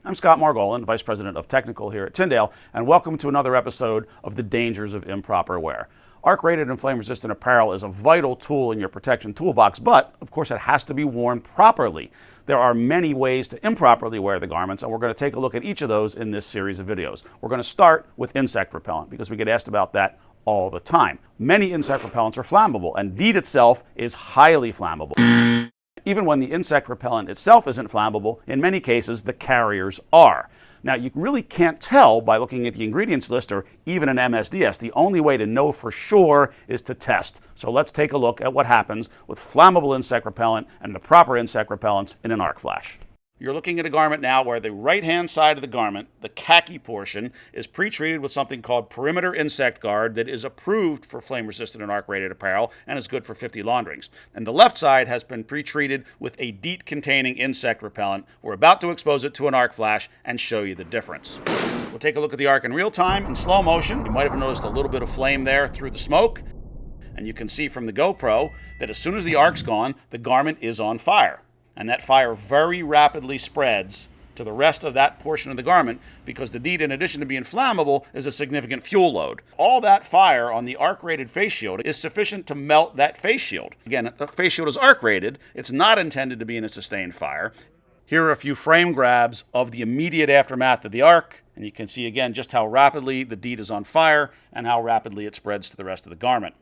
I'm Scott Margolin, Vice President of Technical here at Tyndale, and welcome to another episode of The Dangers of Improper Wear. Arc-rated and flame-resistant apparel is a vital tool in your protection toolbox, but of course it has to be worn properly. There are many ways to improperly wear the garments, and we're going to take a look at each of those in this series of videos. We're going to start with insect repellent because we get asked about that all the time. Many insect repellents are flammable, and DEET itself is highly flammable. Even when the insect repellent itself isn't flammable, in many cases the carriers are. Now, you really can't tell by looking at the ingredients list or even an MSDS. The only way to know for sure is to test. So let's take a look at what happens with flammable insect repellent and the proper insect repellents in an arc flash. You're looking at a garment now where the right-hand side of the garment, the khaki portion, is pre-treated with something called Perimeter Insect Guard that is approved for flame-resistant and arc-rated apparel and is good for 50 launderings. And the left side has been pre-treated with a DEET-containing insect repellent. We're about to expose it to an arc flash and show you the difference. We'll take a look at the arc in real time, in slow motion. You might have noticed a little bit of flame there through the smoke. And you can see from the GoPro that as soon as the arc's gone, the garment is on fire. And that fire very rapidly spreads to the rest of that portion of the garment because the DEET, in addition to being flammable, is a significant fuel load. All that fire on the arc-rated face shield is sufficient to melt that face shield. Again, the face shield is arc-rated. It's not intended to be in a sustained fire. Here are a few frame grabs of the immediate aftermath of the arc, and you can see again just how rapidly the DEET is on fire and how rapidly it spreads to the rest of the garment.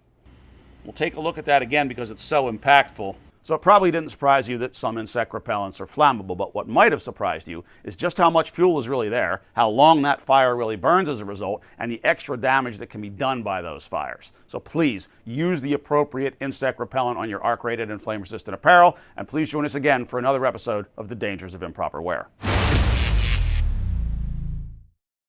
We'll take a look at that again because it's so impactful. So it probably didn't surprise you that some insect repellents are flammable, but what might have surprised you is just how much fuel is really there, how long that fire really burns as a result, and the extra damage that can be done by those fires. So please use the appropriate insect repellent on your arc-rated and flame-resistant apparel, and please join us again for another episode of The Dangers of Improper Wear.